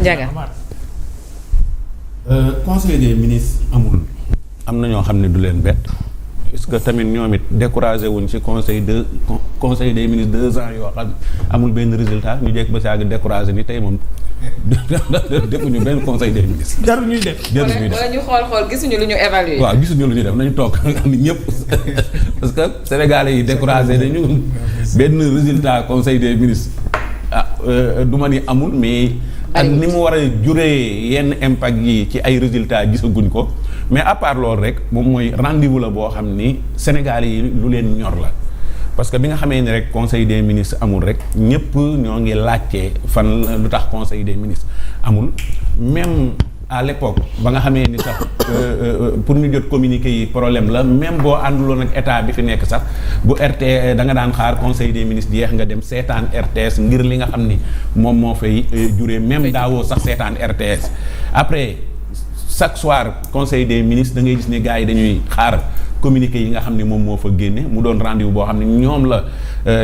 Ndiaga. Conseil des ministres amul. am na ñoo xam ne du leen bett. est-ce que tamit ñoom it découragé wuñ ci conseil des ministres 2 ans yoo xam amul benn résultat ñu jekk ba saa gi découragé ni tey moom defuñu benn conseil des ministres. jarul ñuy def wala ñu xool gisuñu lu ñu évaluer. waaw gisuñu lu ñu def nañu toog ni ñëpp parce que sénégalais yi découragé nañu benn résultat conseil des ministres du ma ni amul mais. ak ni mu war a juree yenn impact yi ci ay résultats gisaguñ ko. mais à part loolu rek moom mooy rendez-vous la boo xam ni Sénégalais yi lu leen ñor la parce que bi nga xamee ni rek conseil des ministres amul rek ñëpp ñoo ngi laajte fan lu tax conseil des ministres amul même à l'époque ba nga xamee ni sax pour ñu jot communiqué yi problème la même boo ànduloon ak état bi fi nekk sax bu RTS da nga daan xaar conseil des ministres jeex nga dem seetaan RTS ngir li nga xam ni moom moo fay juree même daawoo sax seetaan RTS après. Chaque soir conseil des ministres da ngay gis ne gars yi dañuy xaar communiqué yi nga xam ne moom moo fa génne mu doon rendez-vous boo xam ne ñoom la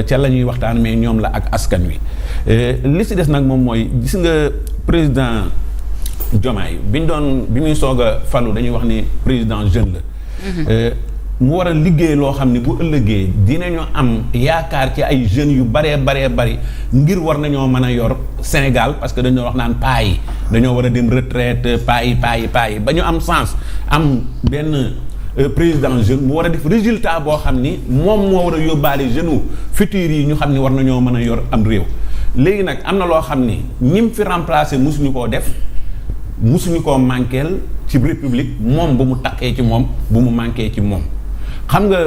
ca la ñuy waxtaan mais ñoom la ak askan wi li si des nag moom mooy gis nga président Diomaye bi muy soog a falu dañuy wax ni président jeune la mu war a liggéey loo xam ne bu ëllëgee dinañu am yaakaar ci ay jeunes yu baree bari ngir war nañoo mën a yor Sénégal parce que dañoo wax naan paa yi dañoo war a dem retraite paa yi ba ñu am sens am benn président jeune mu war a def résultat boo xam ni moom moo war a yóbbaale jeunes futurs yi ñu xam ni war nañoo mën a yor am réew. léegi nag am na loo xam ni ñim fi remplacer musuñu koo def musuñu koo manqueel ci république moom bu mu takkee ci moom bu mu manqué ci moom. xam nga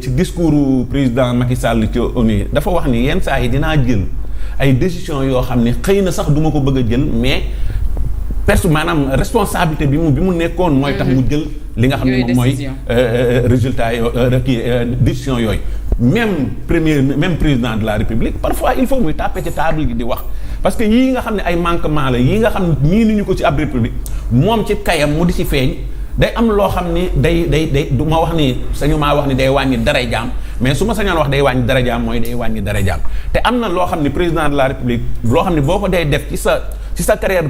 ci discours président Macky Sall ci ONU dafa wax ni yenn saa yi dinaa jël ay décisions yoo xam ne xëy na sax duma ko bëgg a jël mais maanaam responsabilité bi mu nekkoon mooy tax mu jël li nga xam ne moom mooy résultat yoo décision yooyu même président de la République parfois il faut muy tàppe ci table gi di wax parce que yii nga xam ne ay manquement la yii nga xam ne ñii ni ñu ko ci ab république moom ci kayam mu di ci feeñ day am loo xam ni day du ma wax ni sañu maa wax ni day wàññi dara jaam mais su ma sañoon wax day wàññi dara jaam mooy day wàññi dara jaam te am na loo xam ni président de la république loo xam ni boo ko day def ci sa carrière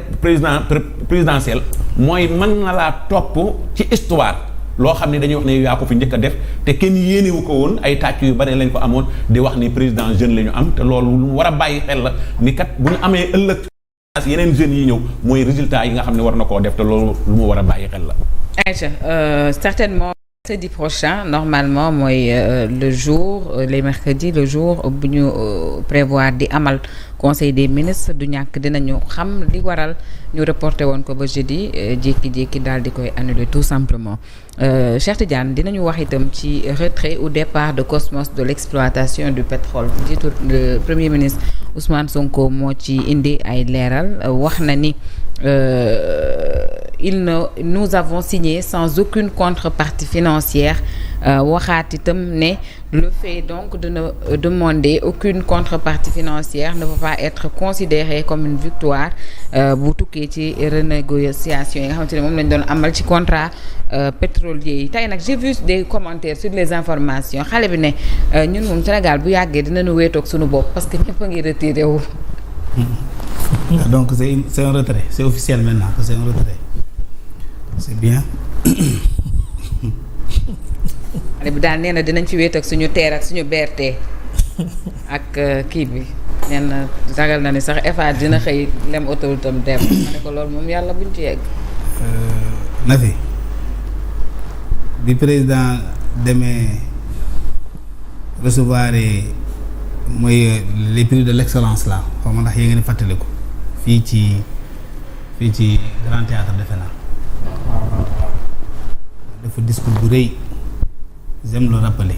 présidentielle mooy mën na laa topp ci histoire loo xam ni dañuy wax ne yaa ko fi njëkk a def te kenn yéenewu ko woon ay tàcc yu bari lañ ko amoon di wax ni président jeune la ñu am te loolu lu war a bàyyi xel la ni kat bu ñu amee ëllëg yeneen jeunes yi ñëw mooy résultat yi nga xam ne war na koo def te loolu lu mu war a bàyyi xel la. Aïcha, certainement mercredi prochain normalement mooy le jour les mercredis le jour bu ñu prévoir di amal conseil des ministres du ñàkk dinañu xam li waral ñu reporté woon ko ba jeudi jékki-jékki daal di koy annuler tout simplement Cheikh Tidiane dinañu wax itam ci retrait ou départ de Cosmos de l'exploitation du pétrole jiitu le premier ministre Ousmane Sonko moo ci indi ay leeral wax na ni nous avons signé sans aucune contrepartie financière waxaat itam ne le fait donc de ne demander aucune contrepartie financière ne peut pas être considéré comme une victoire bu tukkee ci renégociation yi nga xamante ne moom lañ doon amal ci contrat pétrolier yi tey nag j'ai vu des commentaires sur les informations xale bi ne ñun moom Sénégal bu yàggee dinañu wéetoog suñu bopp parce que ñëpp a ngi retiré wu. Donc c'est un retrait, c'est officiel maintenant que c'est un retrait. C'est bien. xale bi daal nee na dinañ fi wéet ak suñu teer ak suñu BRT ak kii bi nee na ragal na ni sax EFA dina xëy lem autoroute am dem ma ne ko loolu moom yàlla buñ ci yegg. Nafi bi président demee recevoir mooy les prix de l'excellence là xaw ma ndax yéen ngeen fàttaliku fii ci Grand Théâtre defe naa dafa discours bu rëy j'aime le rappeler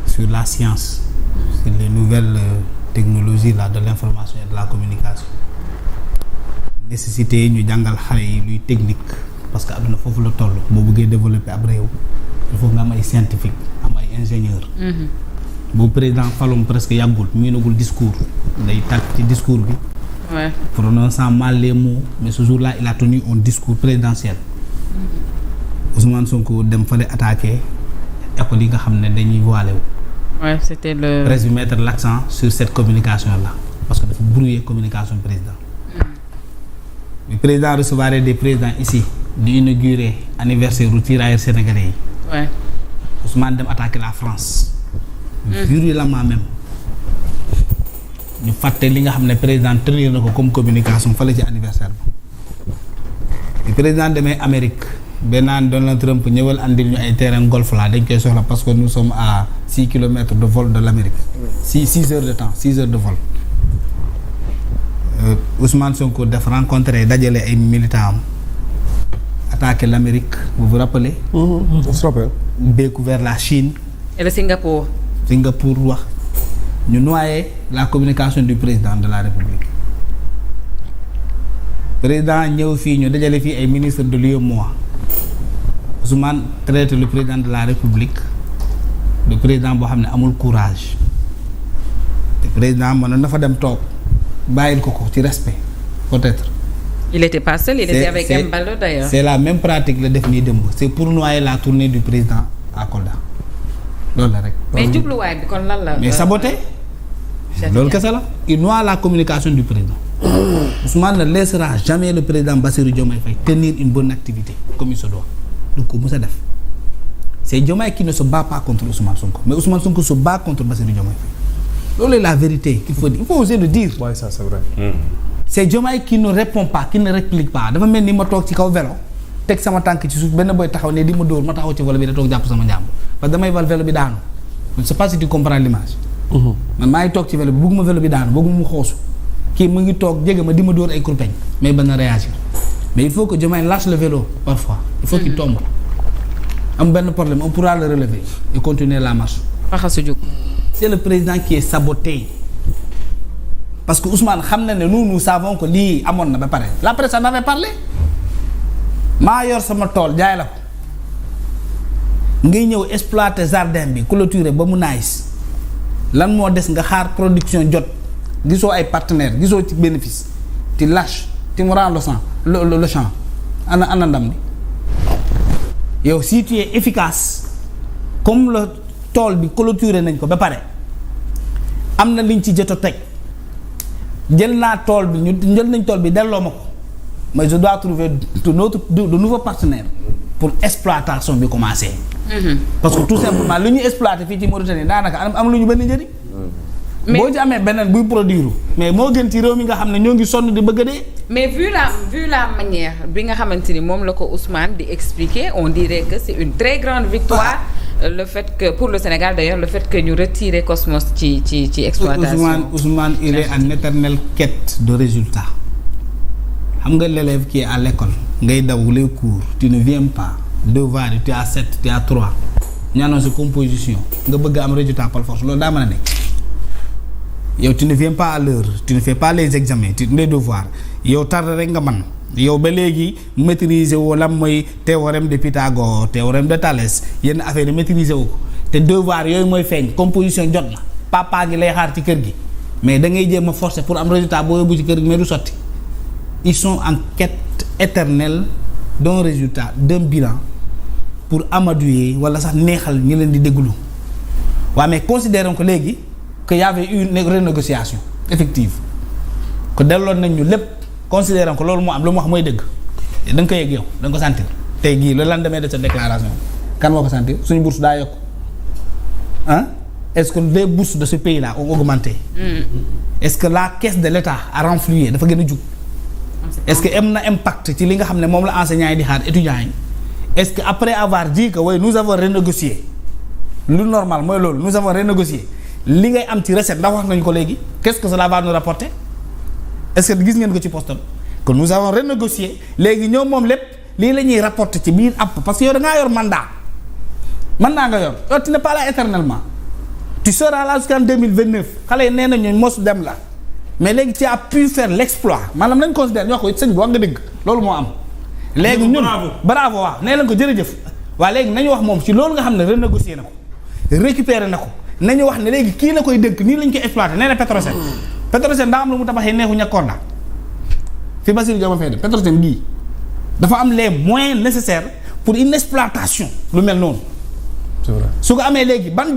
sur la science sur les nouvelles technologies là de l'information et de la communication nécessité ñu jàngal xale yi luy technique parce que àdduna foofu la toll boo bëggee développer ab réew il faut nga am ay scientifique am ay ingénieur boobu président falum presque yàggul miinagul discours day tàgg ci discours bi prononçant mal les mots mais ce jour-là il a tenu un discours présidentiel Ousmane Sonko dem fale attaqué école yi nga xam ne dañuy voilé wu c'était le presse bi mettre l'accent sur cette communication là parce que dafa brouiller communication président. Le président recevoir des présidents ici di inaugurer anniversaire du tirailleurs sénégalais yi. Ouais. Ousmane dem attaquer la France. Violemment même. ñu fàtte li nga xam ne président tenir na ko comme communication fële ci anniversaire bi. président demee Amérique benn Donald Trump ñëwal andil ñu ay terrain golf là dañ koy soxla parce que nous sommes à 6 kilomètres de vol de l'Amérique. 6 heures de temps 6 heures de vol. Ousmane Sonko def rencontré dajale ay militants am attaquer l'Amérique vous vous rappelez. On se rappelle. béeku vers la Chine. et le Singapour. Singapour wax ñu noyé la communication du président de la République. président ñëw fii ñu dajale fii ay ministre de l'UEMOA Ousmane traité le président de la République le président boo xam ne amul courage te président mënoon na fa dem toog bàyyil ko ci respect peut-être. il était pas seul, il était avec Embalo d'ailleurs. C'est la même pratique la def nii démb c'est pour noyer la tournée du président à Kolda loolu la rek. mais jubluwaay bi kon lan la. mais saboté. loolu kese la il noie la communication du président. Ousmane ne laissera jamais le président Bassirou Diomaye Faye tenir une bonne activité comme il se doit du ko mës a def c'est Diomaye qui ne se bat pas contre Ousmane Sonko mais Ousmane Sonko se bat contre Bassirou Diomaye Faye loolu est la vérité qu'il faut dire il faut oser le dire. Ouais, ça c'est vrai. c'est Diomaye qui ne répond pas qui ne réplique pas dafa mel ni ma toog ci kaw vélo teg sama tànk ci suuf benn boy taxaw ne di ma dóor ma taxaw ci vélo bi da toog jàpp sama njàmm parce que damay val vélo bi daanu je ne sais pas si tu comprends l'image. man maa ngi toog ci vélo bi bëgguma vélo bi daanu bëgguma mu xoosu kii mu ngi toog jege ma di ma dóor ay kurpeñ mais ba na réagir mais il faut que Diomaye lâche le vélo parfois il faut qu'il tombe am benn problème on pourra le relever et continuer la marche. faxasu jóg. c'est le président qui est saboté parce que Ousmane xam na ne nous savons que lii amoon na ba pare la presse en avait parlé maa yor sama tool jaay la ko ngay ñëw exploiter jardin bi clôturer ba mu nice lan moo des nga xaar production jot gisoo ay partenaires gisoo ci bénéfice tu lâches tu me rends le champ ana ndam ni yow si tu es efficace comme le tool bi clôturer nañ ko ba pare am na liñ ci jot a teg jël naa tool bi ñu jël nañ tool bi delloo ma ko mais je dois trouver de nouveaux partenaires pour exploitation bi commencer. parce que tout simplement lu ñu exploiter fii ci Mauritanie daanaka am lu ñu benn njëriñ. mais boo ci amee beneen buy produire mais moo gën ci réew mi nga xam ne ñoo ngi sonn di bëgg a dee. mais vu la manière bi nga xamante ni moom la ko Ousmane di expliquer on dirait que c'est une très grande victoire. le fait que pour le Sénégal d'ailleurs le fait que ñu retirer Cosmos ci exploitation. Ousmane il est en éternelle quête de résultats. xam nga l'élève qui est à l'école ngay daw les cours tu ne viens pas devoir tu es à 7 tu es à 3 ñu annoncé composition nga bëgg am résultat par force loolu daa mën a nekk yow tu ne viens pas à l'heure tu ne fais pas les examens les devoirs yow tardé rek nga man yow ba léegi maîtriser woo lan mooy théorème de Pythagore théorème de Thalès yenn affaire yi maîtriser wu ko te devoir yooyu mooy feeñ composition jot na papa gi lay xaar ci kër gi mais da ngay jéem a forcer pour am résultat boo yóbbu ci kër gi mais du sotti ils sont en quête éternelle d'un résultat d'un bilan pour amadouer wala sax neexal ñi leen di déglu waaw mais considérons que léegi que y avait eu une renégociation effective que delloon nañ ñu lépp considérons que loolu moo am lu mu wax mooy dëgg da nga ko yëg yow da nga ko sentir tey gii le lendemain de cette déclaration kan moo ko sentir suñu bourse daa yokk est-ce que les bourses de ce pays là ont augmenté est-ce que la caisse de l'État a renfloué dafa gën a jug est-ce que am na impact ci li nga xam ne moom la enseignants yi di xaar étudiants yi est-ce que après avoir dit que oui nous avons renégocié lu normal mooy loolu nous avons renégocié li ngay am ci recette ndax wax nañu ko léegi qu'est-ce que cela va nous rapporter est-ce que gis ngeen ko ci poste que nous avons renégocié léegi ñoom moom lépp lii la ñuy rapporter ci biir app parce que yow da ngaa yor mandat nga yor yow tu n'es pas là éternellement tu seras là jusqu'en 2029 xale yi nee nañu mos dem la mais léegi tu as pu faire l'exploit maanaam nañ considère ñoo ko sëñ bi wax nga dëgg loolu moo am léegi ñun bravo waaw nee nañ ko jërëjëf waaw léegi nañu wax moom ci loolu nga xam ne renégocier na ko récupérer na ko nañu wax ne léegi kii la koy dënk nii lañ koy exploiter nee na Petrosen daa am lu mu tabaxee neexu ñakkoon la fi Bassirou Diomaye Faye de Petrosen gii dafa am les moyens nécessaires pour une exploitation lu mel noonu. C'est vrai. su ko amee léegi ban